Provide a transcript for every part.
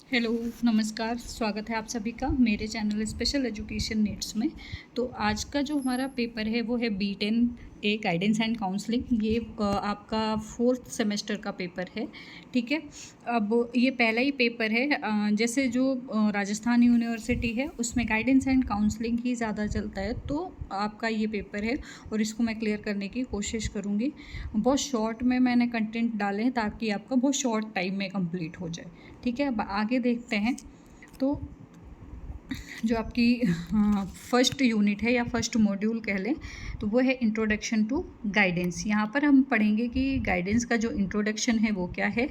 Hello, नमस्कार। स्वागत है आप सभी का मेरे चैनल स्पेशल एजुकेशन नीड्स में। तो आज का जो हमारा पेपर है वो है B10 A guidance and counselling. ये आपका 4th सेमेस्टर का पेपर है, ठीक है। अब ये पहला ही पेपर है। जैसे जो राजस्थान यूनिवर्सिटी है उसमें गाइडेंस एंड काउंसलिंग ही ज़्यादा चलता है, तो आपका ये पेपर है और इसको मैं क्लियर करने की कोशिश करूँगी। बहुत शॉर्ट में मैंने कंटेंट डाले हैं ताकि आपका बहुत शॉर्ट टाइम में कंप्लीट हो जाए, ठीक है। अब आगे देखते हैं। तो जो आपकी फर्स्ट यूनिट है या फर्स्ट मॉड्यूल कह लें, तो वो है इंट्रोडक्शन टू गाइडेंस। यहाँ पर हम पढ़ेंगे कि गाइडेंस का जो इंट्रोडक्शन है वो क्या है।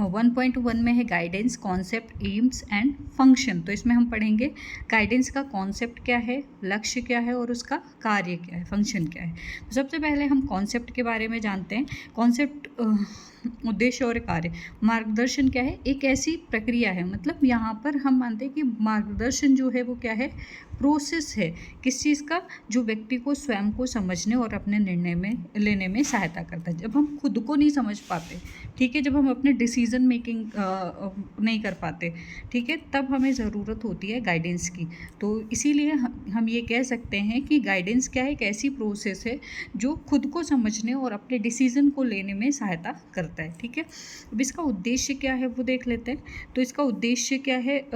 1.1 में है guidance concept, AIIMS and function. तो इसमें हम पढ़ेंगे गाइडेंस का कॉन्सेप्ट क्या है, लक्ष्य क्या है और उसका कार्य क्या है, फंक्शन क्या है। तो सबसे पहले हम कॉन्सेप्ट के बारे में जानते हैं। कॉन्सेप्ट उद्देश्य और कार्य। मार्गदर्शन क्या है, एक ऐसी प्रक्रिया है, मतलब यहाँ पर हम मानते हैं कि मार्गदर्शन जो है वो क्या है, प्रोसेस है किस चीज़ का, जो व्यक्ति को स्वयं को समझने और अपने निर्णय में लेने में सहायता करता है। जब हम खुद को नहीं समझ पाते, ठीक है, जब हम अपने डिसीजन मेकिंग नहीं कर पाते, ठीक है, तब हमें ज़रूरत होती है गाइडेंस की। तो इसीलिए हम ये कह सकते हैं कि गाइडेंस क्या है, एक ऐसी प्रोसेस है जो खुद को समझने और अपने डिसीजन को लेने में सहायता करता है, ठीक है। अब इसका उद्देश्य क्या है वो देख लेते हैं। तो इसका उद्देश्य क्या है,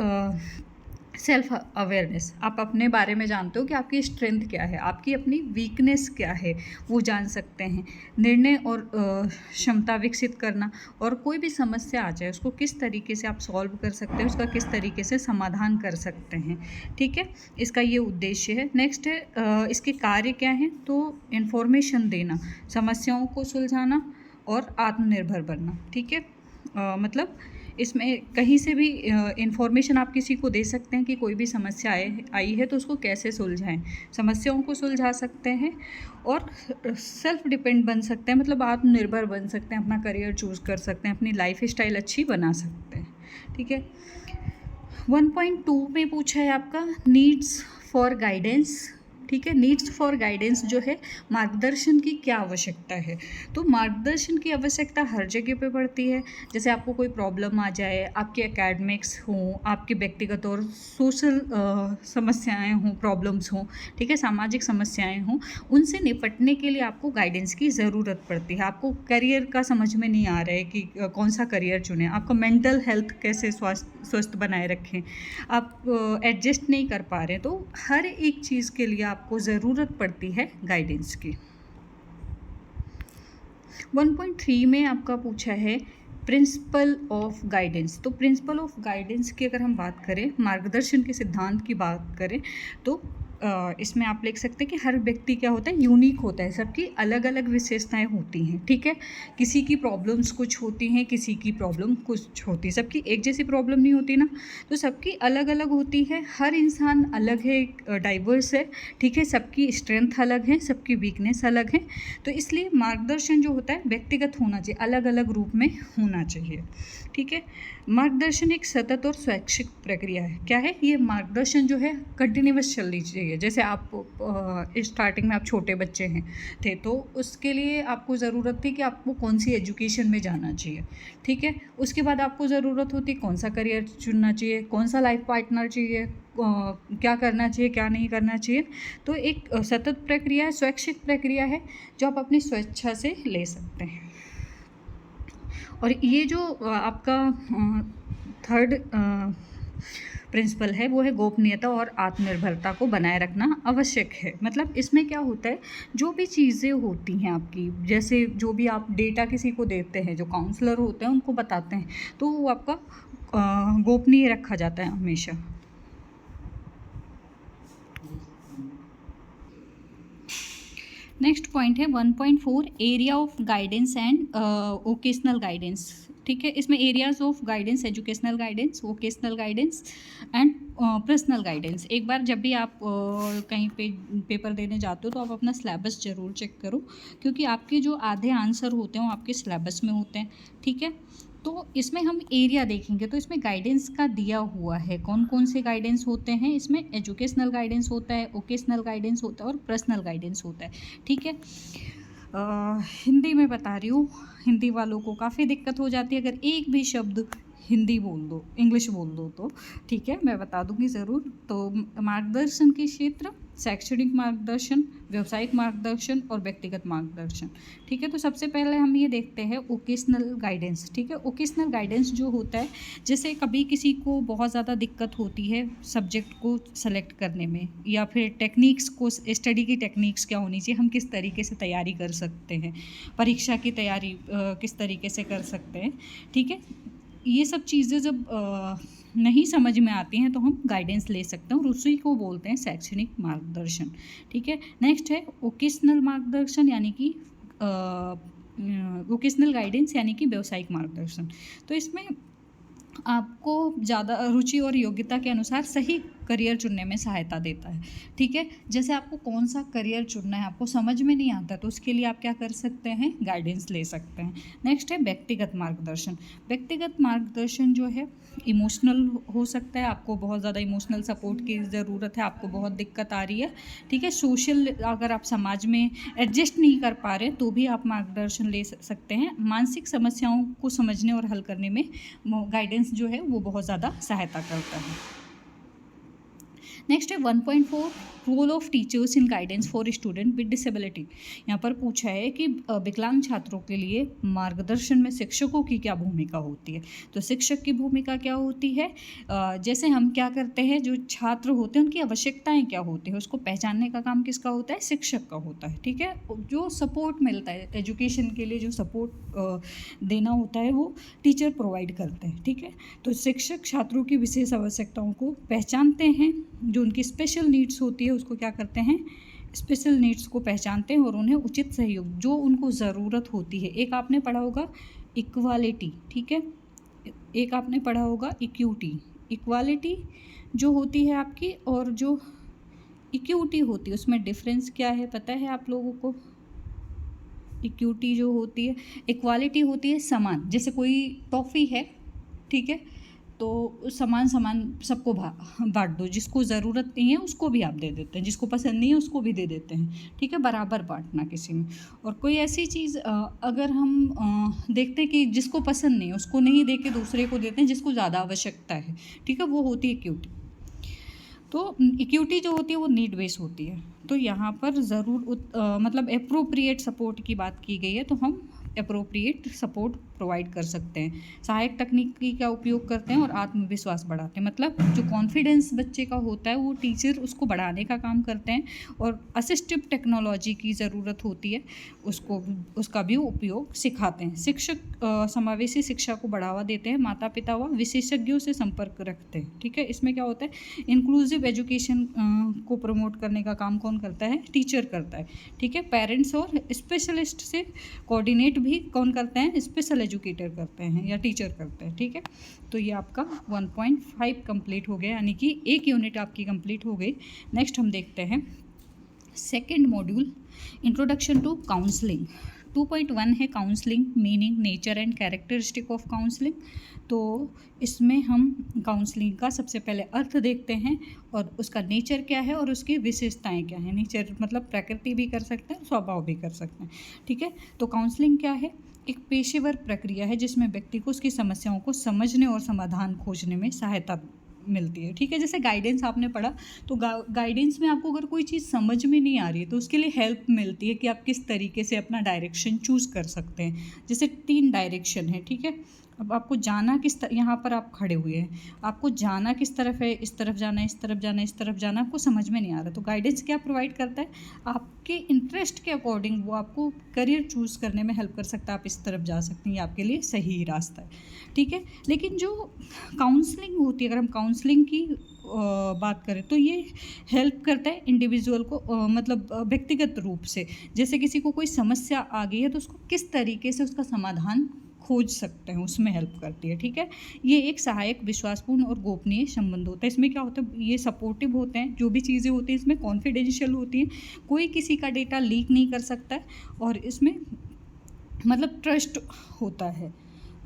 सेल्फ अवेयरनेस। आप अपने बारे में जानते हो कि आपकी स्ट्रेंथ क्या है, आपकी अपनी वीकनेस क्या है, वो जान सकते हैं। निर्णय और क्षमता विकसित करना, और कोई भी समस्या आ जाए उसको किस तरीके से आप सॉल्व कर सकते हैं, उसका किस तरीके से समाधान कर सकते हैं, ठीक है। इसका ये उद्देश्य है। नेक्स्ट है इसके कार्य क्या हैं। तो इन्फॉर्मेशन देना, समस्याओं को सुलझाना और आत्मनिर्भर बनना, ठीक है। मतलब इसमें कहीं से भी इंफॉर्मेशन आप किसी को दे सकते हैं कि कोई भी समस्या आई है तो उसको कैसे सुलझाएं, समस्याओं को सुलझा सकते हैं और सेल्फ डिपेंड बन सकते हैं, मतलब आत्मनिर्भर बन सकते हैं, अपना करियर चूज़ कर सकते हैं, अपनी लाइफ स्टाइल अच्छी बना सकते हैं, ठीक है। 1.2 में पूछा है आपका नीड्स फॉर गाइडेंस, ठीक है। नीड्स फॉर गाइडेंस जो है, मार्गदर्शन की क्या आवश्यकता है। तो मार्गदर्शन की आवश्यकता हर जगह पे पड़ती है। जैसे आपको कोई प्रॉब्लम आ जाए, आपके एकेडमिक्स हों, आपके व्यक्तिगत और सोशल समस्याएं हों, प्रॉब्लम्स हों, ठीक है, सामाजिक समस्याएं हों, उनसे निपटने के लिए आपको गाइडेंस की ज़रूरत पड़ती है। आपको करियर का समझ में नहीं आ रहा है कि कौन सा करियर चुनें, आपका मेंटल हेल्थ कैसे स्वस्थ बनाए रखें, आप एडजस्ट नहीं कर पा रहे, तो हर एक चीज़ के लिए आपको ज़रूरत पड़ती है गाइडेंस की। 1.3 में आपका पूछा है प्रिंसिपल ऑफ गाइडेंस। तो प्रिंसिपल ऑफ गाइडेंस की अगर हम बात करें, मार्गदर्शन के सिद्धांत की बात करें, तो इसमें आप लिख सकते हैं कि हर व्यक्ति क्या होता है, यूनिक होता है, सबकी अलग अलग विशेषताएं होती हैं, ठीक है। किसी की प्रॉब्लम्स कुछ होती हैं, किसी की प्रॉब्लम कुछ होती है, सबकी एक जैसी प्रॉब्लम नहीं होती ना, तो सबकी अलग अलग होती है। हर इंसान अलग है, डाइवर्स है, ठीक है, सबकी स्ट्रेंथ अलग है, सबकी वीकनेस अलग है। तो इसलिए मार्गदर्शन जो होता है व्यक्तिगत होना चाहिए, अलग अलग रूप में होना चाहिए, ठीक है। मार्गदर्शन एक सतत और स्वैच्छिक प्रक्रिया है। क्या है ये मार्गदर्शन जो है, कंटिन्यूअस चलनी चाहिए। जैसे आप स्टार्टिंग में आप छोटे बच्चे हैं थे, तो उसके लिए आपको ज़रूरत थी कि आपको कौन सी एजुकेशन में जाना चाहिए, ठीक है। उसके बाद आपको ज़रूरत होती कौन सा करियर चुनना चाहिए, कौन सा लाइफ पार्टनर चाहिए, क्या करना चाहिए, क्या नहीं करना चाहिए। तो एक सतत प्रक्रिया है, स्वैच्छिक प्रक्रिया है, जो आप अपनी स्वेच्छा से ले सकते हैं। और ये जो आपका थर्ड प्रिंसिपल है वो है गोपनीयता और आत्मनिर्भरता को बनाए रखना आवश्यक है। मतलब इसमें क्या होता है, जो भी चीज़ें होती हैं आपकी, जैसे जो भी आप डेटा किसी को देते हैं, जो काउंसलर होते हैं उनको बताते हैं, तो वो आपका गोपनीय रखा जाता है हमेशा। नेक्स्ट पॉइंट है 1.4 area of guidance and vocational guidance, ठीक है। इसमें areas of guidance, educational guidance, vocational guidance and personal guidance. एक बार जब भी आप कहीं पे पेपर देने जाते हो तो आप अपना सिलेबस ज़रूर चेक करो, क्योंकि आपके जो आधे आंसर होते हैं वो आपके सिलेबस में होते हैं, ठीक है। तो इसमें हम एरिया देखेंगे, तो इसमें गाइडेंस का दिया हुआ है कौन कौन से गाइडेंस होते हैं। इसमें एजुकेशनल गाइडेंस होता है, वोकेशनल गाइडेंस होता है और पर्सनल गाइडेंस होता है, ठीक है। हिंदी में बता रही हूँ, हिंदी वालों को काफ़ी दिक्कत हो जाती है, अगर एक भी शब्द हिंदी बोल दो, इंग्लिश बोल दो तो ठीक है, मैं बता दूंगी ज़रूर। तो मार्गदर्शन के क्षेत्र शैक्षणिक मार्गदर्शन, व्यावसायिक मार्गदर्शन और व्यक्तिगत मार्गदर्शन। ठीक है, तो सबसे पहले हम ये देखते हैं ओकेशनल गाइडेंस। ठीक है, ओकेशनल गाइडेंस जो होता है, जैसे कभी किसी को बहुत ज़्यादा दिक्कत होती है सब्जेक्ट को सेलेक्ट करने में, या फिर टेक्निक्स को, स्टडी की टेक्निक्स क्या होनी चाहिए, हम किस तरीके से तैयारी कर सकते हैं, परीक्षा की तैयारी किस तरीके से कर सकते हैं। ठीक है, ये सब चीज़ें जब नहीं समझ में आती हैं तो हम गाइडेंस ले सकते हैं, और उसी को बोलते हैं शैक्षणिक मार्गदर्शन। ठीक है, नेक्स्ट है वोकेशनल मार्गदर्शन, यानी कि वोकेशनल गाइडेंस यानी कि व्यावसायिक मार्गदर्शन। तो इसमें आपको ज़्यादा रुचि और योग्यता के अनुसार सही करियर चुनने में सहायता देता है। ठीक है, जैसे आपको कौन सा करियर चुनना है आपको समझ में नहीं आता, तो उसके लिए आप क्या कर सकते हैं, गाइडेंस ले सकते हैं। नेक्स्ट है व्यक्तिगत मार्गदर्शन। व्यक्तिगत मार्गदर्शन जो है इमोशनल हो सकता है, आपको बहुत ज़्यादा इमोशनल सपोर्ट की ज़रूरत है, आपको बहुत दिक्कत आ रही है। ठीक है, सोशल अगर आप समाज में एडजस्ट नहीं कर पा रहे तो भी आप मार्गदर्शन ले सकते हैं। मानसिक समस्याओं को समझने और हल करने में गाइडेंस जो है वो बहुत ज़्यादा सहायता करता है। नेक्स्ट है 1.4 role of teachers in guidance for student with disability. यहाँ पर पूछा है कि विकलांग छात्रों के लिए मार्गदर्शन में शिक्षकों की क्या भूमिका होती है। तो शिक्षक की भूमिका क्या होती है, जैसे हम क्या करते हैं, जो छात्र होते हैं उनकी आवश्यकताएं क्या होती हैं उसको पहचानने का काम किसका होता है, शिक्षक का होता है। ठीक है, जो सपोर्ट मिलता है एजुकेशन के लिए, जो सपोर्ट देना होता है वो टीचर प्रोवाइड करते हैं। ठीक है, तो शिक्षक छात्रों की विशेष आवश्यकताओं को पहचानते हैं, जो उनकी स्पेशल नीड्स होती है उसको क्या करते हैं, स्पेशल नीड्स को पहचानते हैं और उन्हें उचित सहयोग जो उनको ज़रूरत होती है। एक आपने पढ़ा होगा इक्वालिटी, ठीक है, एक आपने पढ़ा होगा इक्विटी। इक्वालिटी जो होती है आपकी, और जो इक्विटी होती है उसमें डिफरेंस क्या है पता है आप लोगों को। इक्विटी जो होती है, इक्वालिटी होती है समान, जैसे कोई टॉफ़ी है, ठीक है, तो समान समान सबको बांट दो, जिसको ज़रूरत नहीं है उसको भी आप दे देते हैं, जिसको पसंद नहीं है उसको भी दे देते हैं। ठीक है, बराबर बांटना किसी में। और कोई ऐसी चीज़ अगर हम देखते हैं कि जिसको पसंद नहीं है उसको नहीं दे के दूसरे को देते हैं जिसको ज़्यादा आवश्यकता है, ठीक है, वो होती है इक्विटी। तो इक्विटी जो होती है वो नीड बेस होती है। तो यहाँ पर ज़रूर मतलब अप्रोप्रिएट सपोर्ट की बात की गई है, तो हम अप्रोप्रिएट सपोर्ट प्रोवाइड कर सकते हैं। सहायक तकनीकी का उपयोग करते हैं और आत्मविश्वास बढ़ाते हैं, मतलब जो कॉन्फिडेंस बच्चे का होता है वो टीचर उसको बढ़ाने का काम करते हैं। और असिस्टिव टेक्नोलॉजी की ज़रूरत होती है, उसका भी उपयोग सिखाते हैं। शिक्षक समावेशी शिक्षा को बढ़ावा देते हैं, माता पिता व विशेषज्ञों से संपर्क रखते हैं। ठीक है, इसमें क्या होता है, इंक्लूसिव एजुकेशन को प्रमोट करने का काम कौन करता है, टीचर करता है। ठीक है, पेरेंट्स और स्पेशलिस्ट से कोऑर्डिनेट भी कौन करते हैं, स्पेशल एजुकेटर करते हैं या टीचर करते हैं। ठीक है, तो ये आपका 1.5 कंप्लीट हो गया, यानी कि एक यूनिट आपकी कंप्लीट हो गई। नेक्स्ट हम देखते हैं second module, introduction to counselling. 2.1 है counselling, meaning, nature and characteristic of counselling. तो इसमें हम काउंसलिंग का सबसे पहले अर्थ देखते हैं और उसका नेचर क्या है और उसकी विशेषताएं क्या हैं। नेचर मतलब प्रकृति भी कर सकते हैं, स्वभाव भी कर सकते हैं। ठीक है, तो काउंसलिंग क्या है, एक पेशेवर प्रक्रिया है जिसमें व्यक्ति को उसकी समस्याओं को समझने और समाधान खोजने में सहायता मिलती है। ठीक है, जैसे गाइडेंस आपने पढ़ा, तो गाइडेंस में आपको अगर कोई चीज़ समझ में नहीं आ रही है तो उसके लिए हेल्प मिलती है कि आप किस तरीके से अपना डायरेक्शन चूज़ कर सकते हैं। जैसे 3 डायरेक्शन है, ठीक है, अब आपको जाना यहाँ पर आप खड़े हुए हैं, आपको जाना किस तरफ है, इस तरफ जाना है, इस तरफ जाना है, इस तरफ जाना, आपको समझ में नहीं आ रहा, तो गाइडेंस क्या प्रोवाइड करता है, आपके इंटरेस्ट के अकॉर्डिंग वो आपको करियर चूज़ करने में हेल्प कर सकता है। आप इस तरफ जा सकते हैं, ये आपके लिए सही रास्ता है। ठीक है, लेकिन जो काउंसलिंग होती है, अगर हम काउंसलिंग की बात करें तो ये हेल्प करता है इंडिविजुअल को, मतलब व्यक्तिगत रूप से। जैसे किसी को कोई समस्या आ गई है तो उसको किस तरीके से उसका समाधान खोज सकते हैं, उसमें हेल्प करती है। ठीक है, ये एक सहायक, विश्वासपूर्ण और गोपनीय संबंध होता है। इसमें क्या होता है, ये सपोर्टिव होते हैं, जो भी चीज़ें होती हैं इसमें कॉन्फिडेंशियल होती हैं, कोई किसी का डेटा लीक नहीं कर सकता है, और इसमें मतलब ट्रस्ट होता है।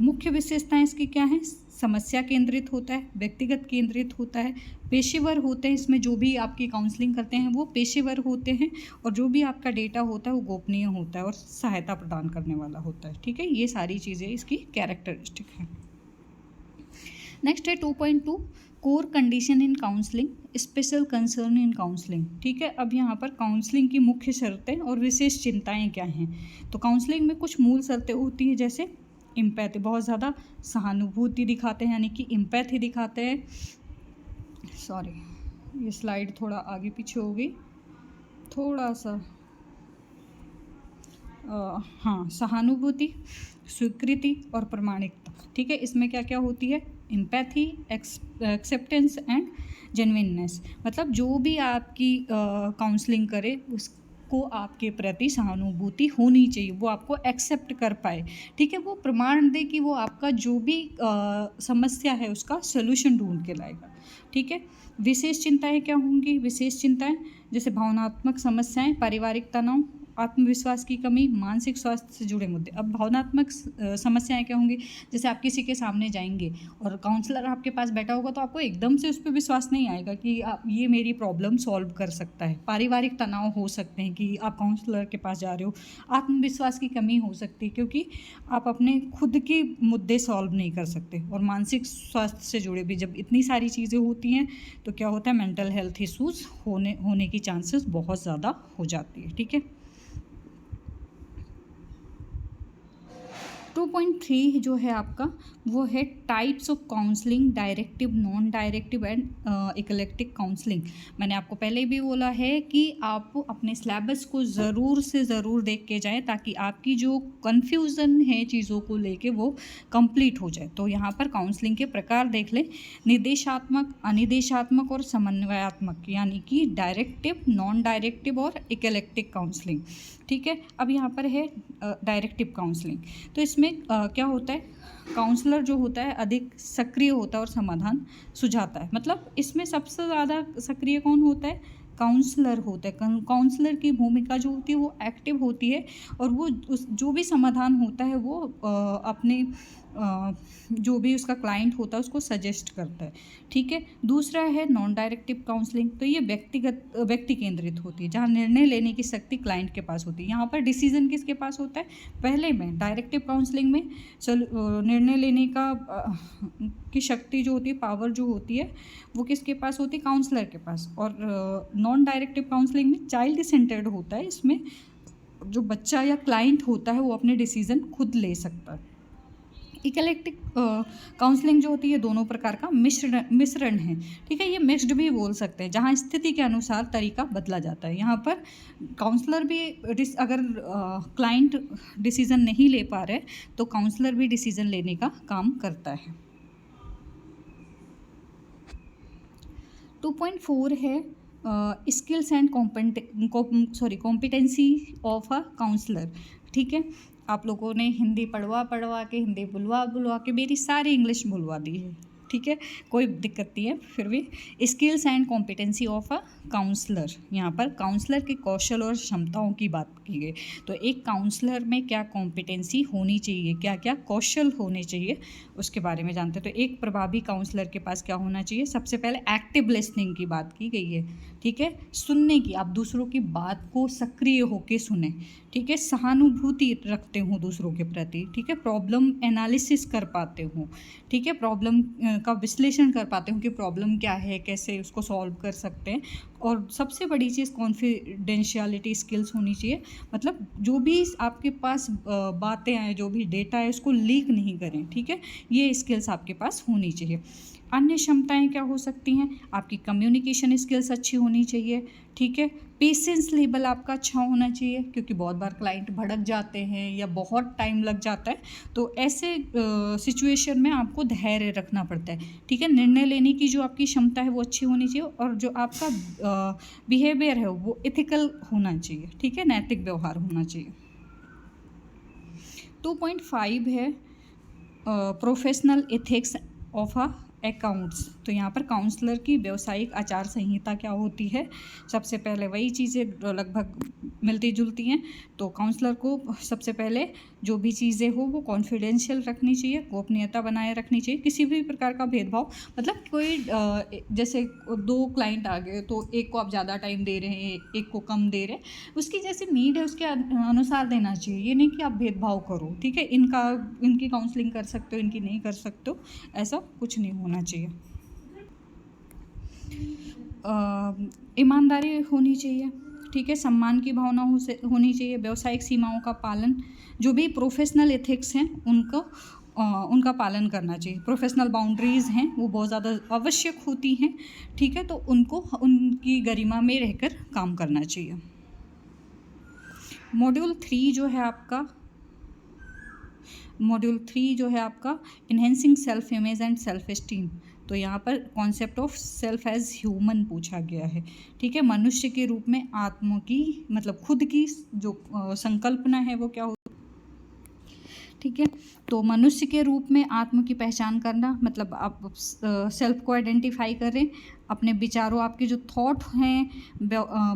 मुख्य विशेषताएं इसकी क्या हैं, समस्या केंद्रित होता है, व्यक्तिगत केंद्रित होता है, पेशेवर होते हैं, इसमें जो भी आपकी काउंसलिंग करते हैं वो पेशेवर होते हैं, और जो भी आपका डेटा होता है वो गोपनीय होता है और सहायता प्रदान करने वाला होता है। ठीक है, ये सारी चीज़ें इसकी कैरेक्टरिस्टिक हैं। नेक्स्ट है 2.2 core condition in counselling, special concern in counselling. ठीक है, अब यहाँ पर काउंसलिंग की मुख्य शर्तें और विशेष चिंताएं क्या हैं। तो काउंसलिंग में कुछ मूल शर्तें होती हैं, जैसे एम्पैथी, बहुत ज़्यादा सहानुभूति दिखाते हैं, यानी कि एम्पैथी दिखाते हैं। सॉरी, ये स्लाइड थोड़ा आगे पीछे हो गई, थोड़ा सा हाँ, सहानुभूति, स्वीकृति और प्रामाणिकता। ठीक है, इसमें क्या क्या होती है, एम्पैथी, एक्सेप्टेंस एंड जेन्युइननेस। मतलब जो भी आपकी काउंसलिंग करे उसको आपके प्रति सहानुभूति होनी चाहिए, वो आपको एक्सेप्ट कर पाए। ठीक है, वो प्रमाण दे कि वो आपका जो भी समस्या है उसका सोल्यूशन ढूंढ के लाएगा। ठीक है, विशेष चिंताएं क्या होंगी, विशेष चिंताएं जैसे भावनात्मक समस्याएं, पारिवारिक तनाव, आत्मविश्वास की कमी, मानसिक स्वास्थ्य से जुड़े मुद्दे। अब भावनात्मक समस्याएं क्या होंगी, जैसे आप किसी के सामने जाएंगे और काउंसलर आपके पास बैठा होगा तो आपको एकदम से उस पर विश्वास नहीं आएगा कि आप ये मेरी प्रॉब्लम सॉल्व कर सकता है। पारिवारिक तनाव हो सकते हैं कि आप काउंसलर के पास जा रहे हो। आत्मविश्वास की कमी हो सकती है क्योंकि आप अपने खुद के मुद्दे सॉल्व नहीं कर सकते। और मानसिक स्वास्थ्य से जुड़े भी जब इतनी सारी चीज़ें होती हैं तो क्या होता है, मेंटल हेल्थ इश्यूज होने की चांसेस बहुत ज़्यादा हो जाती है। ठीक है, 2.3 जो है आपका वो है types of counselling, directive, non directive and eclectic counselling. मैंने आपको पहले भी बोला है कि आप अपने सिलेबस को ज़रूर से ज़रूर देख के जाएं ताकि आपकी जो कन्फ्यूज़न है चीज़ों को लेके वो कंप्लीट हो जाए। तो यहाँ पर काउंसलिंग के प्रकार देख लें, निर्देशात्मक, अनिर्देशात्मक और समन्वयात्मक, यानी कि डायरेक्टिव, नॉन डायरेक्टिव और इक्लेक्टिक काउंसलिंग। ठीक है, अब यहाँ पर है डायरेक्टिव काउंसलिंग। तो इसमें क्या होता है, काउंसलर जो होता है अधिक सक्रिय होता है और समाधान सुझाता है। मतलब इसमें सबसे ज़्यादा सक्रिय कौन होता है, काउंसलर होता है। काउंसलर की भूमिका जो होती है वो एक्टिव होती है और वो जो भी समाधान होता है वो अपने जो भी उसका क्लाइंट होता है उसको सजेस्ट करता है। ठीक है, दूसरा है नॉन डायरेक्टिव काउंसलिंग। तो ये व्यक्ति केंद्रित होती है, जहाँ निर्णय लेने की शक्ति क्लाइंट के पास होती है। यहाँ पर डिसीजन किसके पास होता है, पहले में डायरेक्टिव काउंसलिंग में निर्णय लेने का की शक्ति जो होती है, पावर जो होती है वो किसके पास होती है, काउंसलर के पास। और नॉन डायरेक्टिव काउंसलिंग में चाइल्ड सेंटर्ड होता है, इसमें जो बच्चा या क्लाइंट होता है वो अपने डिसीजन खुद ले सकता है। इक्लेक्टिक काउंसलिंग जो होती है दोनों प्रकार का मिश्रण है। ठीक है, ये मिक्स्ड भी बोल सकते हैं, जहाँ स्थिति के अनुसार तरीका बदला जाता है। यहाँ पर काउंसलर भी अगर क्लाइंट डिसीजन नहीं ले पा रहे तो काउंसलर भी डिसीजन लेने का काम करता है। 2.4 है skills and competency of a counselor. ठीक है, आप लोगों ने हिंदी पढ़वा के, हिंदी बुलवा के मेरी सारी इंग्लिश भुलवा दी है। ठीक है, कोई दिक्कत नहीं है, फिर भी skills and competency of a counselor, यहाँ पर काउंसलर के कौशल और क्षमताओं की बात की गई। तो एक काउंसलर में क्या कॉम्पिटेंसी होनी चाहिए, क्या क्या कौशल होने चाहिए, उसके बारे में जानते हैं। तो एक प्रभावी काउंसलर के पास क्या होना चाहिए, सबसे पहले एक्टिव लिसनिंग की बात की गई है। ठीक है, सुनने की, आप दूसरों की बात को सक्रिय होकर सुने। ठीक है, सहानुभूति रखते हो दूसरों के प्रति। ठीक है, प्रॉब्लम एनालिसिस कर पाते हो। ठीक है, प्रॉब्लम का विश्लेषण कर पाते हो कि प्रॉब्लम क्या है, कैसे उसको सॉल्व कर सकते हैं। और सबसे बड़ी चीज़ कॉन्फिडेंशियलिटी स्किल्स होनी चाहिए। मतलब जो भी आपके पास बातें आए, जो भी डेटा है, उसको लीक नहीं करें। ठीक है, ये स्किल्स आपके पास होनी चाहिए। अन्य क्षमताएं क्या हो सकती हैं, आपकी कम्युनिकेशन स्किल्स अच्छी होनी चाहिए। ठीक है, पेशेंस लेवल आपका अच्छा होना चाहिए, क्योंकि बहुत बार क्लाइंट भड़क जाते हैं या बहुत टाइम लग जाता है, तो ऐसे सिचुएशन में आपको धैर्य रखना पड़ता है। ठीक है, निर्णय लेने की जो आपकी क्षमता है वो अच्छी होनी चाहिए और जो आपका बिहेवियर है वो एथिकल होना चाहिए। ठीक है, नैतिक व्यवहार होना चाहिए। 2.5 है professional ethics of a accounts. तो यहाँ पर काउंसलर की व्यावसायिक आचार संहिता क्या होती है, सबसे पहले वही चीज़ें लगभग मिलती जुलती हैं। तो काउंसलर को सबसे पहले जो भी चीज़ें हो वो कॉन्फिडेंशियल रखनी चाहिए, गोपनीयता बनाए रखनी चाहिए। किसी भी प्रकार का भेदभाव, मतलब कोई जैसे 2 क्लाइंट आ गए तो एक को आप ज़्यादा टाइम दे रहे हैं, एक को कम दे रहे हैं, उसकी जैसी नीड है उसके अनुसार देना चाहिए। ये नहीं कि आप भेदभाव करो, ठीक है, इनकी काउंसलिंग कर सकते हो, इनकी नहीं कर सकते हो, ऐसा कुछ नहीं होना चाहिए। ईमानदारी होनी चाहिए, ठीक है, सम्मान की भावना होनी चाहिए, व्यावसायिक सीमाओं का पालन, जो भी प्रोफेशनल एथिक्स हैं उनका पालन करना चाहिए। प्रोफेशनल बाउंड्रीज़ हैं वो बहुत ज़्यादा आवश्यक होती हैं, ठीक है, तो उनको उनकी गरिमा में रहकर काम करना चाहिए। मॉड्यूल 3 जो है आपका enhancing self image and self esteem. तो यहाँ पर concept of self as human पूछा गया है, ठीक है। मनुष्य के रूप में आत्म की, मतलब खुद की जो संकल्पना है वो क्या हो, ठीक है। तो मनुष्य के रूप में आत्म की पहचान करना, मतलब आप सेल्फ को आइडेंटिफाई करें, अपने विचारों, आपके जो थॉट हैं,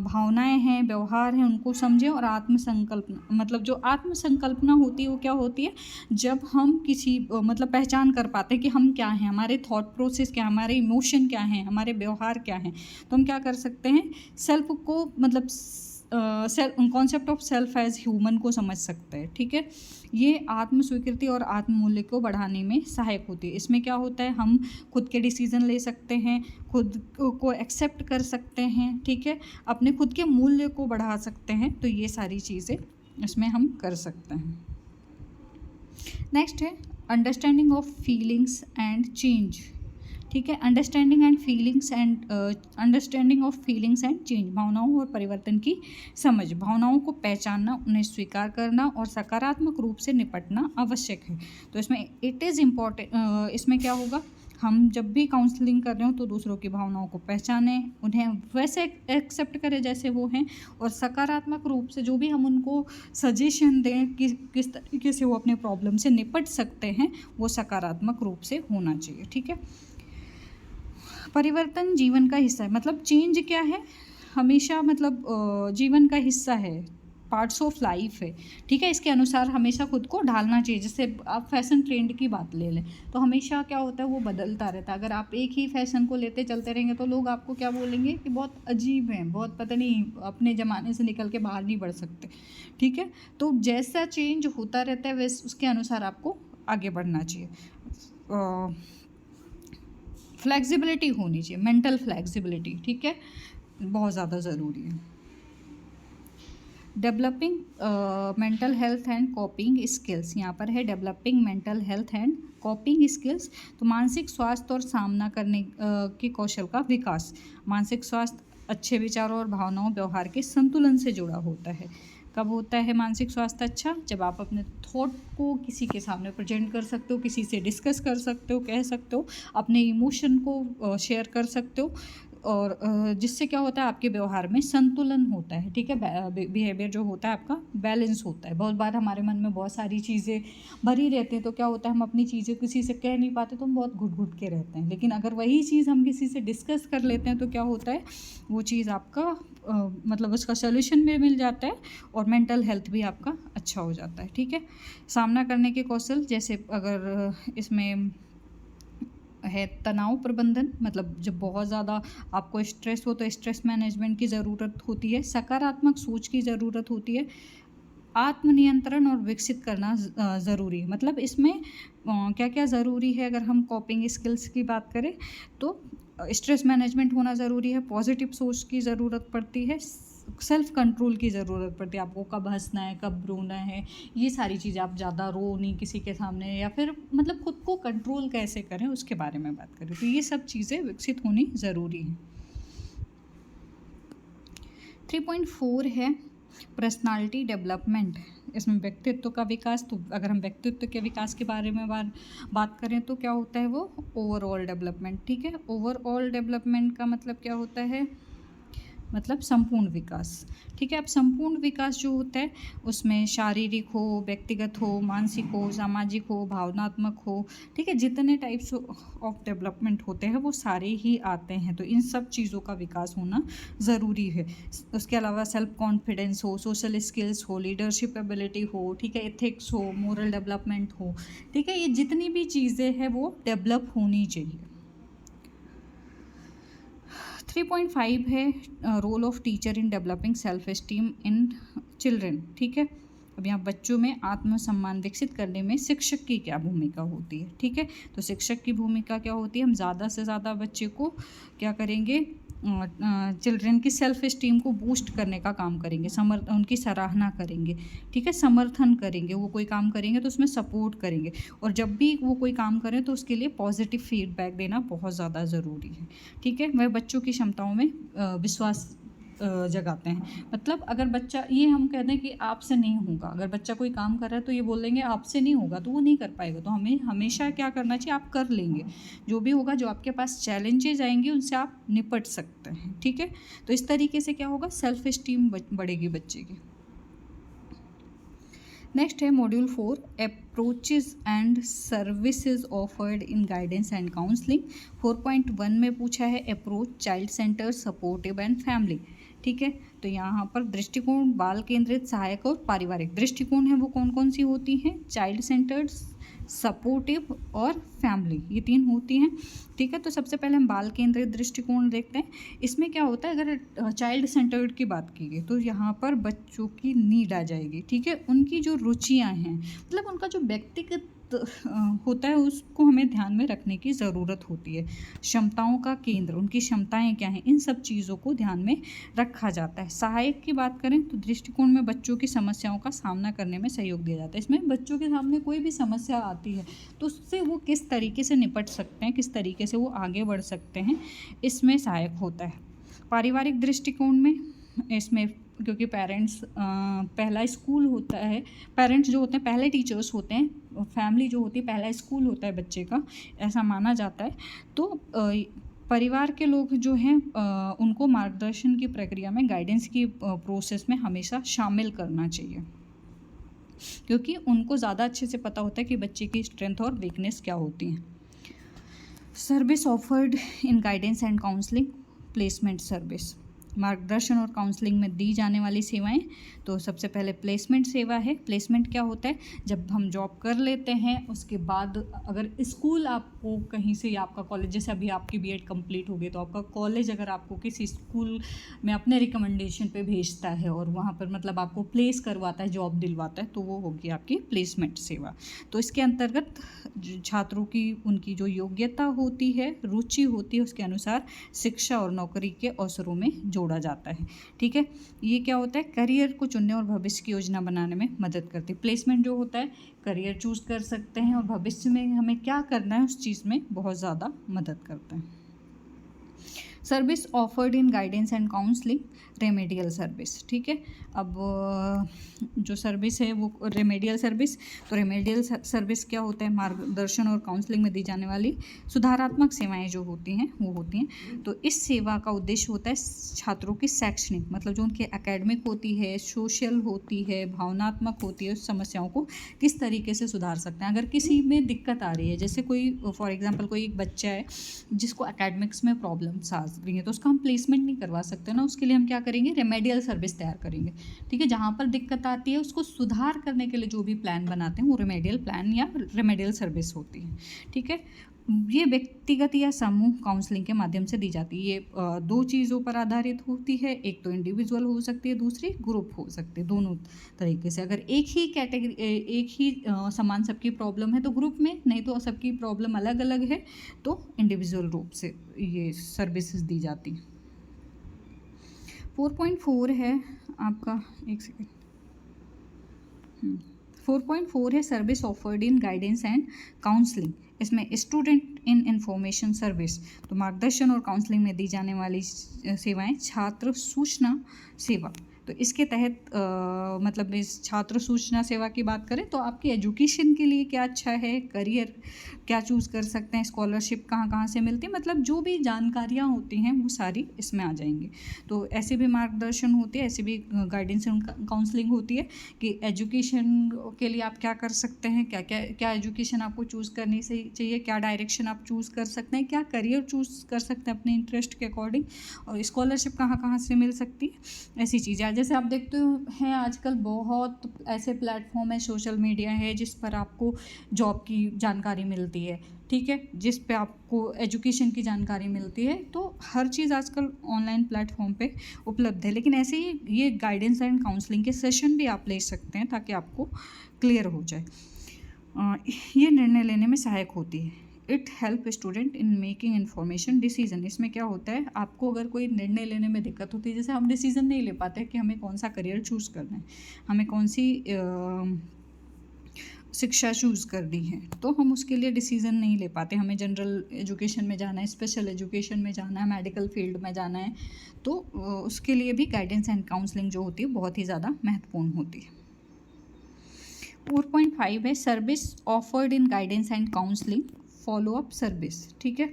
भावनाएं हैं, व्यवहार हैं, उनको समझें। और आत्मसंकल्पना, मतलब जो आत्मसंकल्पना होती है वो क्या होती है, जब हम किसी मतलब पहचान कर पाते हैं कि हम क्या हैं, हमारे थॉट प्रोसेस क्या है, हमारे इमोशन क्या हैं, हमारे व्यवहार क्या हैं, तो हम क्या कर सकते हैं, सेल्फ को, मतलब concept of self as human को समझ सकते हैं, ठीक है। ये आत्म स्वीकृति और आत्म मूल्य को बढ़ाने में सहायक होती है। इसमें क्या होता है, हम खुद के डिसीजन ले सकते हैं, खुद को एक्सेप्ट कर सकते हैं, ठीक है, अपने खुद के मूल्य को बढ़ा सकते हैं। तो ये सारी चीज़ें इसमें हम कर सकते हैं। नेक्स्ट है understanding of feelings and change, ठीक है। Understanding of feelings and change, भावनाओं और परिवर्तन की समझ, भावनाओं को पहचानना, उन्हें स्वीकार करना और सकारात्मक रूप से निपटना आवश्यक है। तो इसमें इट इज़ इम्पॉर्टेंट, इसमें क्या होगा, हम जब भी काउंसलिंग कर रहे हो तो दूसरों की भावनाओं को पहचानें, उन्हें वैसे एक्सेप्ट करें जैसे वो हैं, और सकारात्मक रूप से जो भी हम उनको सजेशन दें कि किस तरीके से वो अपने प्रॉब्लम से निपट सकते हैं, वो सकारात्मक रूप से होना चाहिए, ठीक है। परिवर्तन जीवन का हिस्सा है, मतलब चेंज क्या है, हमेशा मतलब जीवन का हिस्सा है, पार्ट्स ऑफ लाइफ है, ठीक है। इसके अनुसार हमेशा खुद को ढालना चाहिए। जैसे आप फैशन ट्रेंड की बात ले लें तो हमेशा क्या होता है, वो बदलता रहता है। अगर आप एक ही फैशन को लेते चलते रहेंगे तो लोग आपको क्या बोलेंगे कि बहुत अजीब हैं, बहुत पता नहीं, अपने ज़माने से निकल के बाहर नहीं बढ़ सकते, ठीक है। तो जैसा चेंज होता रहता है वैसे उसके अनुसार आपको आगे बढ़ना चाहिए। फ्लेक्सिबिलिटी होनी चाहिए, मेंटल फ्लेक्सिबिलिटी, ठीक है, बहुत ज़्यादा ज़रूरी है। Developing mental health and कॉपिंग skills, यहाँ पर है developing mental health and कॉपिंग skills. तो मानसिक स्वास्थ्य और सामना करने के कौशल का विकास। मानसिक स्वास्थ्य अच्छे विचारों और भावनाओं, व्यवहार के संतुलन से जुड़ा होता है। कब होता है मानसिक स्वास्थ्य अच्छा, जब आप अपने थॉट को किसी के सामने प्रेजेंट कर सकते हो, किसी से डिस्कस कर सकते हो, कह सकते हो, अपने इमोशन को शेयर कर सकते हो, और जिससे क्या होता है, आपके व्यवहार में संतुलन होता है, ठीक है। बिहेवियर जो होता है आपका बैलेंस होता है। बहुत बार हमारे मन में बहुत सारी चीज़ें भरी रहती हैं, तो क्या होता है, हम अपनी चीज़ें किसी से कह नहीं पाते, तो हम बहुत घुट घुट के रहते हैं। लेकिन अगर वही चीज़ हम किसी से डिस्कस कर लेते हैं तो क्या होता है, वो चीज़ आपका मतलब उसका सोल्यूशन भी मिल जाता है, और मेंटल हेल्थ भी आपका अच्छा हो जाता है, ठीक है। सामना करने के कौशल, जैसे अगर इसमें है तनाव प्रबंधन, मतलब जब बहुत ज़्यादा आपको स्ट्रेस हो तो स्ट्रेस मैनेजमेंट की ज़रूरत होती है। सकारात्मक सोच की ज़रूरत होती है। आत्मनियंत्रण और विकसित करना ज़रूरी है। मतलब इसमें क्या क्या ज़रूरी है, अगर हम कॉपिंग स्किल्स की बात करें तो स्ट्रेस मैनेजमेंट होना ज़रूरी है, पॉजिटिव सोच की ज़रूरत पड़ती है, सेल्फ कंट्रोल की ज़रूरत पड़ती है, आपको कब हंसना है, कब रोना है, ये सारी चीज़ें, आप ज़्यादा रो नहीं किसी के सामने, या फिर मतलब खुद को कंट्रोल कैसे करें उसके बारे में बात करें, तो ये सब चीज़ें विकसित होनी ज़रूरी है। 3.4 है पर्सनालिटी डेवलपमेंट। इसमें व्यक्तित्व का विकास। तो अगर हम व्यक्तित्व के विकास के बारे में बात करें तो क्या होता है, वो ओवरऑल डेवलपमेंट, ठीक है। ओवरऑल डेवलपमेंट का मतलब क्या होता है, मतलब संपूर्ण विकास। ठीक है, अब संपूर्ण विकास जो होता है उसमें शारीरिक हो, व्यक्तिगत हो, मानसिक हो, सामाजिक हो, भावनात्मक हो, ठीक है, जितने टाइप्स ऑफ डेवलपमेंट होते हैं वो सारे ही आते हैं। तो इन सब चीज़ों का विकास होना ज़रूरी है। उसके अलावा सेल्फ कॉन्फिडेंस हो, सोशल स्किल्स हो, लीडरशिप एबिलिटी हो, ठीक है, एथिक्स हो, मोरल डेवलपमेंट हो, ठीक है, ये जितनी भी चीज़ें हैं वो डेवलप होनी चाहिए। 3.5 है role of teacher in developing self esteem in children. ठीक है, अब यहाँ बच्चों में आत्मसम्मान विकसित करने में शिक्षक की क्या भूमिका होती है। ठीक है, तो शिक्षक की भूमिका क्या होती है, हम ज़्यादा से ज़्यादा बच्चे को क्या करेंगे, चिल्ड्रन की सेल्फ एस्टीम को बूस्ट करने का काम करेंगे, उनकी सराहना करेंगे, ठीक है, समर्थन करेंगे, वो कोई काम करेंगे तो उसमें सपोर्ट करेंगे, और जब भी वो कोई काम करें तो उसके लिए पॉजिटिव फीडबैक देना बहुत ज़्यादा ज़रूरी है। ठीक है, वह बच्चों की क्षमताओं में विश्वास जगाते हैं। मतलब अगर बच्चा, ये हम कहते हैं कि आपसे नहीं होगा, अगर बच्चा कोई काम कर रहा है तो ये बोल देंगे आपसे नहीं होगा, तो वो नहीं कर पाएगा। तो हमें हमेशा क्या करना चाहिए, आप कर लेंगे, जो भी होगा, जो आपके पास चैलेंजेस आएंगे उनसे आप निपट सकते हैं। ठीक है, तो इस तरीके से क्या होगा, सेल्फ एस्टीम बढ़ेगी बच्चे की। नेक्स्ट है module 4, approaches and services offered in guidance and counselling. 4.1 में पूछा है approach child centre, supportive and family. ठीक है, तो यहाँ पर दृष्टिकोण, बाल केंद्रित, सहायक और पारिवारिक दृष्टिकोण है वो कौन कौन सी होती हैं, चाइल्ड सेंटर्ड, सपोर्टिव और फैमिली, ये 3 होती हैं। ठीक है, तो सबसे पहले हम बाल केंद्रित दृष्टिकोण देखते हैं। इसमें क्या होता है, अगर चाइल्ड सेंटर्ड की बात की गई तो यहाँ पर बच्चों की नीड आ जाएगी। ठीक है, उनकी जो रुचियाँ हैं, मतलब उनका जो व्यक्तिगत होता है उसको हमें ध्यान में रखने की ज़रूरत होती है। क्षमताओं का केंद्र, उनकी क्षमताएं क्या हैं, इन सब चीज़ों को ध्यान में रखा जाता है। सहायक की बात करें तो दृष्टिकोण में बच्चों की समस्याओं का सामना करने में सहयोग दिया जाता है। इसमें बच्चों के सामने कोई भी समस्या आती है तो उससे वो किस तरीके से निपट सकते हैं, किस तरीके से वो आगे बढ़ सकते हैं, इसमें सहायक होता है। पारिवारिक दृष्टिकोण में, इसमें क्योंकि पेरेंट्स पहला स्कूल होता है, पेरेंट्स जो होते हैं पहले टीचर्स होते हैं, फैमिली जो होती है पहला स्कूल होता है बच्चे का, ऐसा माना जाता है। तो परिवार के लोग जो हैं उनको मार्गदर्शन की प्रक्रिया में, गाइडेंस की प्रोसेस में हमेशा शामिल करना चाहिए, क्योंकि उनको ज़्यादा अच्छे से पता होता है कि बच्चे की स्ट्रेंथ और वीकनेस क्या होती हैं। Service offered in guidance and counselling, placement service, मार्गदर्शन और काउंसलिंग में दी जाने वाली सेवाएं। तो सबसे पहले प्लेसमेंट सेवा है। प्लेसमेंट क्या होता है, जब हम जॉब कर लेते हैं उसके बाद अगर स्कूल आपको कहीं से, या आपका कॉलेज, जैसे अभी आपकी बीएड कंप्लीट हो गई तो आपका कॉलेज अगर आपको किसी स्कूल में अपने रिकमेंडेशन पे भेजता है और वहाँ पर मतलब आपको प्लेस करवाता है, जॉब दिलवाता है, तो वो होगी आपकी प्लेसमेंट सेवा। तो इसके अंतर्गत छात्रों की, उनकी जो योग्यता होती है, रुचि होती है, उसके अनुसार शिक्षा और नौकरी के अवसरों में जोड़ा जाता है। ठीक है, ये क्या होता है, करियर को चुनने और भविष्य की योजना बनाने में मदद करती है। प्लेसमेंट जो होता है, करियर चूज कर सकते हैं और भविष्य में हमें क्या करना है उस चीज़ में बहुत ज़्यादा मदद करता है। Service offered in guidance and counselling, remedial service. ठीक है, अब जो सर्विस है वो रेमेडियल सर्विस, तो रेमेडियल सर्विस क्या होता है, मार्गदर्शन और काउंसलिंग में दी जाने वाली सुधारात्मक सेवाएं जो होती हैं वो होती हैं। तो इस सेवा का उद्देश्य होता है छात्रों की शैक्षणिक, मतलब जो उनके एकेडमिक होती है, सोशल होती है, भावनात्मक होती है, उस समस्याओं को किस तरीके से सुधार सकते हैं। अगर किसी में दिक्कत आ रही है, जैसे कोई फॉर एग्जांपल कोई एक बच्चा है जिसको एकेडमिक्स में प्रॉब्लम्स आ रही है, तो उसका हम प्लेसमेंट नहीं करवा सकते ना, उसके लिए हम क्या करेंगे, रेमेडियल सर्विस तैयार करेंगे। ठीक है, जहाँ पर दिक्कत आती है उसको सुधार करने के लिए जो भी प्लान बनाते हैं वो रेमेडियल प्लान या रेमेडियल सर्विस होती है। ठीक है, ये व्यक्तिगत या समूह काउंसलिंग के माध्यम से दी जाती है। ये 2 चीज़ों पर आधारित होती है, एक तो इंडिविजुअल हो सकती है, दूसरी ग्रुप हो सकती है, दोनों तरीके से। अगर एक ही कैटेगरी, एक ही समान सबकी प्रॉब्लम है तो ग्रुप में, नहीं तो सबकी प्रॉब्लम अलग अलग है तो इंडिविजुअल रूप से ये सर्विसेज दी जाती है। 4.4 है आपका, एक सेकेंड, 4.4 है service offered in guidance and counselling. इसमें स्टूडेंट इन इंफॉर्मेशन सर्विस, तो मार्गदर्शन और काउंसलिंग में दी जाने वाली सेवाएं, छात्र सूचना सेवा, तो तो इसके तहत मतलब इस छात्र सूचना सेवा की बात करें तो आपकी एजुकेशन के लिए क्या अच्छा है, करियर क्या चूज़ कर सकते हैं, स्कॉलरशिप कहाँ कहाँ से मिलती है, मतलब जो भी जानकारियाँ होती हैं वो सारी इसमें आ जाएंगी। तो ऐसे भी मार्गदर्शन होती है, ऐसे भी गाइडेंस एंड काउंसलिंग होती है कि एजुकेशन के लिए आप क्या कर सकते हैं, क्या क्या क्या एजुकेशन आपको चूज़ करनी चाहिए, क्या डायरेक्शन आप चूज़ कर सकते हैं, क्या करियर चूज़ कर सकते हैं अपने इंटरेस्ट के अकॉर्डिंग, और स्कॉलरशिप कहाँ कहाँ से मिल सकती है, ऐसी चीज़ें। जैसे आप देखते हैं आजकल बहुत ऐसे प्लेटफॉर्म है, सोशल मीडिया है, जिस पर आपको जॉब की जानकारी मिलती है, ठीक है, जिस पे आपको एजुकेशन की जानकारी मिलती है। तो हर चीज़ आजकल ऑनलाइन प्लेटफॉर्म पे उपलब्ध है। लेकिन ऐसे ही ये गाइडेंस एंड काउंसलिंग के सेशन भी आप ले सकते हैं ताकि आपको क्लियर हो जाए। ये निर्णय लेने में सहायक होती है। It help student in making information decision. इसमें क्या होता है, आपको अगर कोई निर्णय लेने में दिक्कत होती है, जैसे हम डिसीजन नहीं ले पाते कि हमें कौन सा करियर चूज़ करना है, हमें कौन सी शिक्षा चूज़ करनी है, तो हम उसके लिए डिसीज़न नहीं ले पाते। हमें जनरल एजुकेशन में जाना है, स्पेशल एजुकेशन में जाना है, मेडिकल फील्ड में जाना है, तो उसके लिए भी गाइडेंस एंड काउंसलिंग जो होती है बहुत ही ज़्यादा महत्वपूर्ण होती है। 4.5 है service offered in guidance and counselling, follow up service. ठीक है,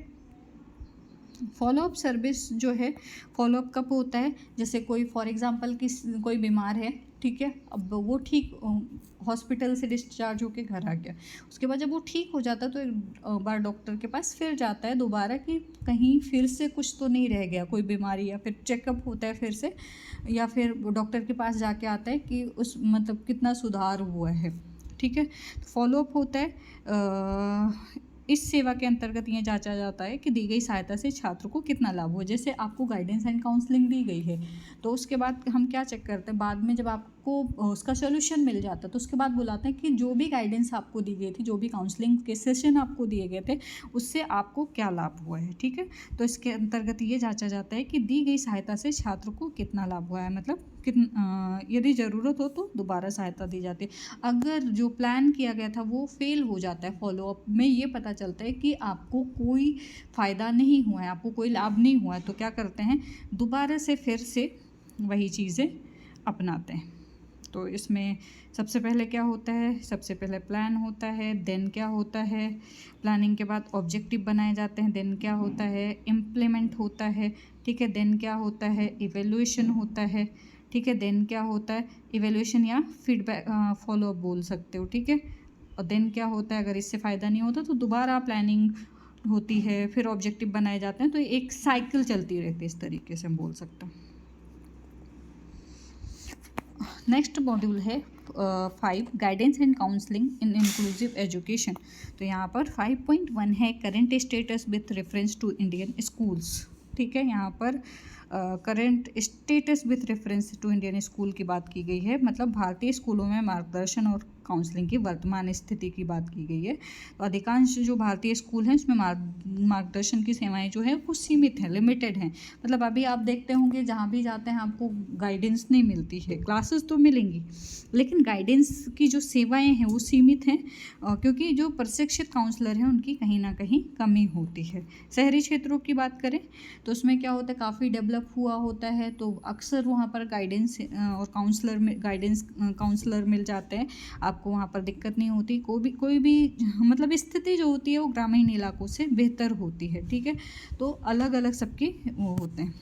फॉलोअप सर्विस जो है, फॉलोअप कब होता है, जैसे कोई फॉर एग्जांपल कोई बीमार है, ठीक है, अब वो ठीक हॉस्पिटल से डिस्चार्ज होके घर आ गया, उसके बाद जब वो ठीक हो जाता है तो एक बार डॉक्टर के पास फिर जाता है दोबारा कि कहीं फिर से कुछ तो नहीं रह गया, कोई बीमारी, या फिर चेकअप होता है फिर से, या फिर डॉक्टर के पास जाके आता है कि उस मतलब कितना सुधार हुआ है। ठीक है, तो फॉलोअप होता है। इस सेवा के अंतर्गत ये जांचा जाता है कि दी गई सहायता से छात्र को कितना लाभ हो। जैसे आपको गाइडेंस एंड काउंसलिंग दी गई है, तो उसके बाद हम क्या चेक करते हैं, बाद में जब आपको उसका सोल्यूशन मिल जाता है तो उसके बाद बुलाते हैं कि जो भी गाइडेंस आपको दी गई थी, जो भी काउंसलिंग के सेशन आपको दिए गए थे, उससे आपको क्या लाभ हुआ है। ठीक है, तो इसके अंतर्गत ये जांचा जाता है कि दी गई सहायता से छात्र को कितना लाभ हुआ है, मतलब यदि ज़रूरत हो तो दोबारा सहायता दी जाती है। अगर जो प्लान किया गया था वो फेल हो जाता है, फॉलोअप में ये पता चलता है कि आपको कोई फ़ायदा नहीं हुआ है, आपको कोई लाभ नहीं हुआ है, तो क्या करते हैं, दोबारा से फिर से वही चीज़ें अपनाते हैं। तो इसमें सबसे पहले क्या होता है, सबसे पहले प्लान होता है, देन क्या होता है, प्लानिंग के बाद ऑब्जेक्टिव बनाए जाते हैं, देन क्या होता है, इम्प्लीमेंट होता है, ठीक है, देन क्या होता है, इवेल्यूएशन होता है, ठीक है, देन क्या होता है, इवेल्यूएशन या फीडबैक फॉलोअप बोल सकते हो। ठीक है, और देन क्या होता है, अगर इससे फ़ायदा नहीं होता तो दोबारा प्लानिंग होती है, फिर ऑब्जेक्टिव बनाए जाते हैं, तो एक साइकिल चलती रहती है, इस तरीके से हम बोल सकते हैं। नेक्स्ट मॉड्यूल है 5 guidance and counseling in inclusive education. तो यहाँ पर 5.1 है current status with reference to Indian schools. ठीक है, यहाँ पर current status with reference to Indian school की बात की गई है, मतलब भारतीय स्कूलों में मार्गदर्शन और काउंसलिंग की वर्तमान स्थिति की बात की गई है। तो अधिकांश जो भारतीय स्कूल हैं उसमें मार्गदर्शन की सेवाएं जो है वो सीमित हैं, लिमिटेड हैं। मतलब अभी आप देखते होंगे जहाँ भी जाते हैं आपको गाइडेंस नहीं मिलती है, क्लासेस तो मिलेंगी लेकिन गाइडेंस की जो सेवाएं हैं वो सीमित हैं, क्योंकि जो प्रशिक्षित काउंसलर हैं उनकी कहीं ना कहीं कमी होती है। शहरी क्षेत्रों की बात करें तो उसमें क्या होता है, काफ़ी डेवलप हुआ होता है, तो अक्सर वहाँ पर गाइडेंस और काउंसलर मिल जाते हैं, आपको वहाँ पर दिक्कत नहीं होती। कोई भी मतलब स्थिति जो होती है वो ग्रामीण इलाकों से बेहतर होती है। ठीक है, तो अलग अलग सबके वो होते हैं।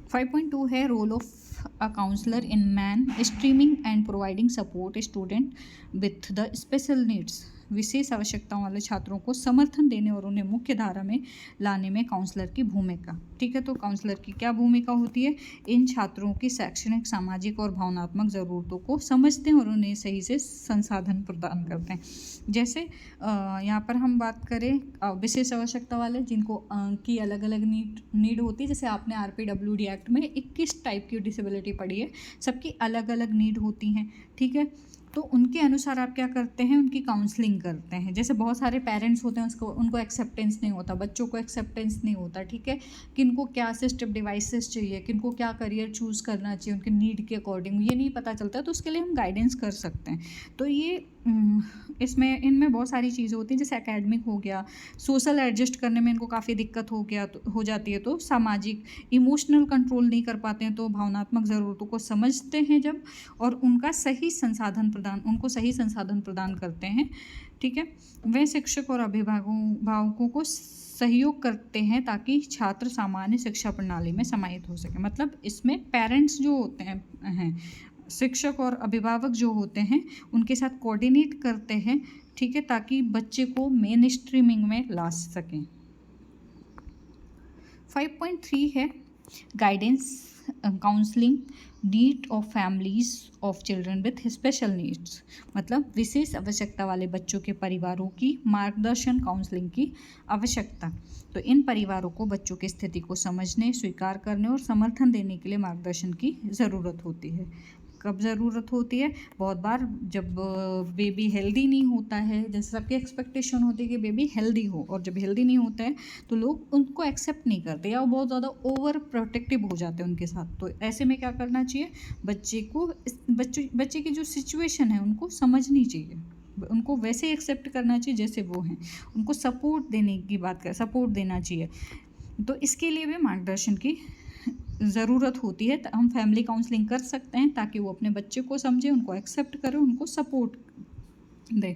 5.2 है role of a counselor in mainstreaming and providing support student with the special needs। विशेष आवश्यकताओं वाले छात्रों को समर्थन देने और उन्हें मुख्य धारा में लाने में काउंसलर की भूमिका। ठीक है, तो काउंसलर की क्या भूमिका होती है, इन छात्रों की शैक्षणिक, सामाजिक और भावनात्मक ज़रूरतों को समझते हैं और उन्हें सही से संसाधन प्रदान करते हैं। जैसे यहाँ पर हम बात करें विशेष आवश्यकता वाले जिनको की अलग अलग नीड होती है, जैसे आपने RPWD एक्ट में 21 टाइप की डिसेबिलिटी पढ़ी है, सबकी अलग अलग नीड होती हैं। ठीक है, तो उनके अनुसार आप क्या करते हैं, उनकी काउंसलिंग करते हैं। जैसे बहुत सारे पेरेंट्स होते हैं उनको एक्सेप्टेंस नहीं होता, बच्चों को एक्सेप्टेंस नहीं होता। ठीक है, किनको क्या असिस्टिव डिवाइसेस चाहिए, किनको क्या करियर चूज़ करना चाहिए उनके नीड के अकॉर्डिंग, ये नहीं पता चलता, तो उसके लिए हम गाइडेंस कर सकते हैं। तो ये इसमें इनमें बहुत सारी चीज़ें होती हैं, जैसे एकेडमिक हो गया, सोशल एडजस्ट करने में इनको काफ़ी दिक्कत हो जाती है, तो सामाजिक, इमोशनल कंट्रोल नहीं कर पाते हैं, तो भावनात्मक ज़रूरतों को समझते हैं जब, और उनको सही संसाधन प्रदान करते हैं, ठीक है। वे शिक्षक और अभिभावकों को सहयोग करते हैं ताकि छात्र सामान्य शिक्षा प्रणाली में समाहित हो सके। मतलब इसमें पेरेंट्स जो होते हैं, शिक्षक और अभिभावक जो होते हैं, उनके साथ कोऑर्डिनेट करते हैं, ठीक है, ताकि बच्चे को मेन स्ट्रीमिंग में ला सकें। 5.3 है guidance counselling need of families of children with special needs. मतलब विशेष आवश्यकता वाले बच्चों के परिवारों की मार्गदर्शन, काउंसलिंग की आवश्यकता। तो इन परिवारों को बच्चों की स्थिति को समझने, स्वीकार करने और समर्थन देने के लिए मार्गदर्शन की ज़रूरत होती है। कब ज़रूरत होती है? बहुत बार जब बेबी हेल्दी नहीं होता है, जैसे सबकी एक्सपेक्टेशन होती है कि बेबी हेल्दी हो, और जब हेल्दी नहीं होता है तो लोग उनको एक्सेप्ट नहीं करते या बहुत ज़्यादा ओवर प्रोटेक्टिव हो जाते हैं उनके साथ। तो ऐसे में क्या करना चाहिए? बच्चे की जो सिचुएशन है उनको समझनी चाहिए, उनको वैसे एक्सेप्ट करना चाहिए जैसे वो हैं, उनको सपोर्ट देना चाहिए। तो इसके लिए भी मार्गदर्शन की ज़रूरत होती है। हम फैमिली काउंसलिंग कर सकते हैं ताकि वो अपने बच्चे को समझे, उनको एक्सेप्ट करें, उनको सपोर्ट दें।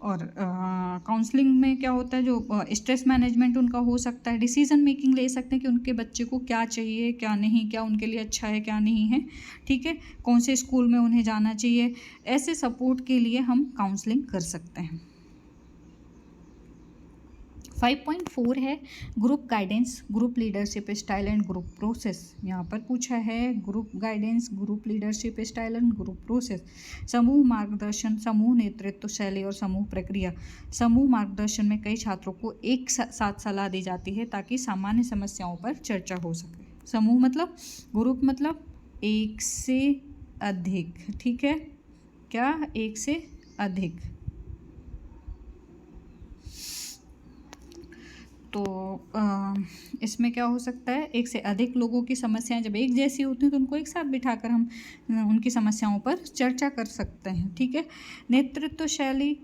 और काउंसलिंग में क्या होता है, जो स्ट्रेस मैनेजमेंट उनका हो सकता है, डिसीजन मेकिंग ले सकते हैं कि उनके बच्चे को क्या चाहिए, क्या नहीं, क्या उनके लिए अच्छा है, क्या नहीं है, ठीक है, कौन से स्कूल में उन्हें जाना चाहिए। ऐसे सपोर्ट के लिए हम काउंसलिंग कर सकते हैं। 5.4 है group guidance, group leadership style and group process. यहाँ पर पूछा है group guidance, group leadership style and group process. समूह मार्गदर्शन, समूह नेतृत्व शैली और समूह प्रक्रिया। समूह मार्गदर्शन में कई छात्रों को एक साथ सलाह दी जाती है ताकि सामान्य समस्याओं पर चर्चा हो सके। समूह मतलब, ग्रुप मतलब एक से अधिक, ठीक है, क्या एक से अधिक। तो इसमें क्या हो सकता है, एक से अधिक लोगों की समस्याएं जब एक जैसी होती हैं तो उनको एक साथ बिठाकर हम उनकी समस्याओं पर चर्चा कर सकते हैं, ठीक है। नेतृत्व शैली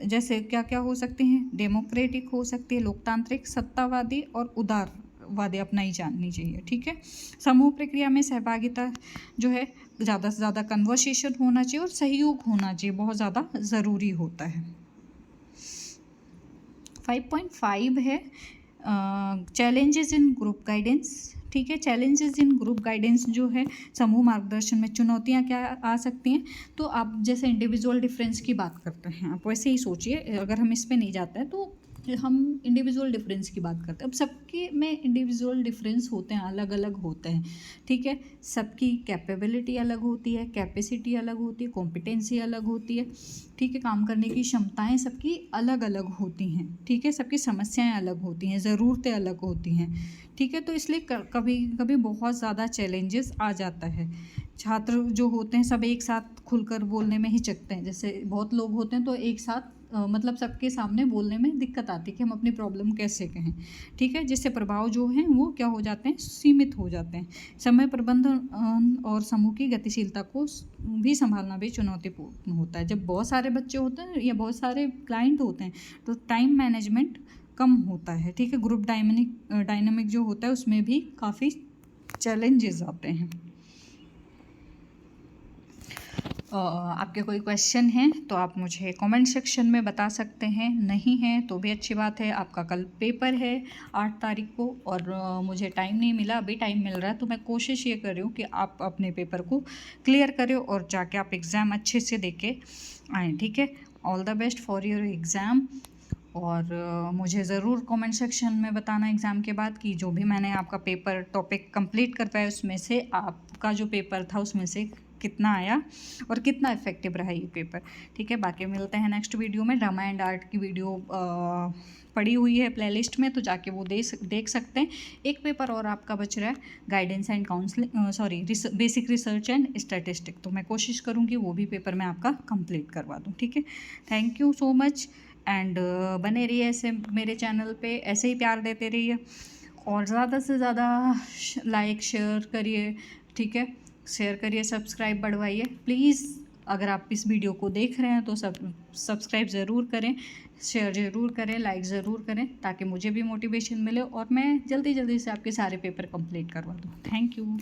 जैसे क्या क्या हो सकती हैं? डेमोक्रेटिक हो सकती है, लोकतांत्रिक, सत्तावादी और उदारवादी अपनाई जानी चाहिए, ठीक है। समूह प्रक्रिया में सहभागिता जो है, ज़्यादा से ज़्यादा कन्वर्सेशन होना चाहिए और सहयोग होना चाहिए, बहुत ज़्यादा ज़रूरी होता है। 5.5 है चैलेंजेस इन ग्रुप गाइडेंस, ठीक है। चैलेंजेस इन ग्रुप गाइडेंस जो है, समूह मार्गदर्शन में चुनौतियां क्या आ सकती हैं? तो आप जैसे इंडिविजुअल डिफरेंस की बात करते हैं, आप वैसे ही सोचिए, अगर हम इस पे नहीं जाते हैं तो हम इंडिविजुअल डिफरेंस की बात करते हैं। अब सबके में इंडिविजुअल डिफरेंस होते हैं, अलग अलग होते हैं, ठीक है। सबकी कैपेबिलिटी अलग होती है, कैपेसिटी अलग होती है, कॉम्पिटेंसी अलग होती है, ठीक है। काम करने की क्षमताएं सबकी अलग अलग होती हैं, ठीक है। सबकी समस्याएं अलग होती हैं, ज़रूरतें अलग होती हैं, ठीक है। तो इसलिए कभी कभी बहुत ज़्यादा चैलेंजेस आ जाता है। छात्र जो होते हैं सब एक साथ खुलकर बोलने में हिचकते हैं, जैसे बहुत लोग होते हैं तो एक साथ मतलब सबके सामने बोलने में दिक्कत आती है कि हम अपनी प्रॉब्लम कैसे कहें, ठीक है। जिससे प्रभाव जो हैं वो क्या हो जाते हैं, सीमित हो जाते हैं। समय प्रबंधन और समूह की गतिशीलता को भी संभालना भी चुनौतीपूर्ण होता है। जब बहुत सारे बच्चे होते हैं या बहुत सारे क्लाइंट होते हैं तो टाइम मैनेजमेंट कम होता है, ठीक है। ग्रुप डायनामिक जो होता है उसमें भी काफ़ी चैलेंजेस आते हैं। आपके कोई क्वेश्चन हैं तो आप मुझे कमेंट सेक्शन में बता सकते हैं, नहीं है तो भी अच्छी बात है। आपका कल पेपर है 8 तारीख को, और मुझे टाइम नहीं मिला, अभी टाइम मिल रहा है, तो मैं कोशिश ये कर रही हूँ कि आप अपने पेपर को क्लियर करें और जाके आप एग्ज़ाम अच्छे से दे के आएँ, ठीक है। All the best for your exam. और मुझे ज़रूर कमेंट सेक्शन में बताना एग्ज़ाम के बाद कि जो भी मैंने आपका पेपर टॉपिक कंप्लीट कर पाया उसमें से आपका जो पेपर था उसमें से कितना आया और कितना इफेक्टिव रहा ये पेपर, ठीक है। बाकी मिलते हैं नेक्स्ट वीडियो में। ड्रामा एंड आर्ट की वीडियो पड़ी हुई है प्लेलिस्ट में, तो जाके वो देख सकते हैं। एक पेपर और आपका बच रहा है, guidance and counselling, basic research and statistic, तो मैं कोशिश करूँगी वो भी पेपर मैं आपका कंप्लीट करवा दूँ, ठीक है। Thank you so much and बने रहिए ऐसे मेरे चैनल पे, ऐसे ही प्यार देते रहिए और ज़्यादा से ज़्यादा लाइक शेयर करिए, ठीक है। शेयर करिए, सब्सक्राइब बढ़वाइए प्लीज़। अगर आप इस वीडियो को देख रहे हैं तो सब्सक्राइब ज़रूर करें, शेयर ज़रूर करें, लाइक ज़रूर करें, ताकि मुझे भी मोटिवेशन मिले और मैं जल्दी जल्दी से आपके सारे पेपर कंप्लीट करवा दूँ। Thank you.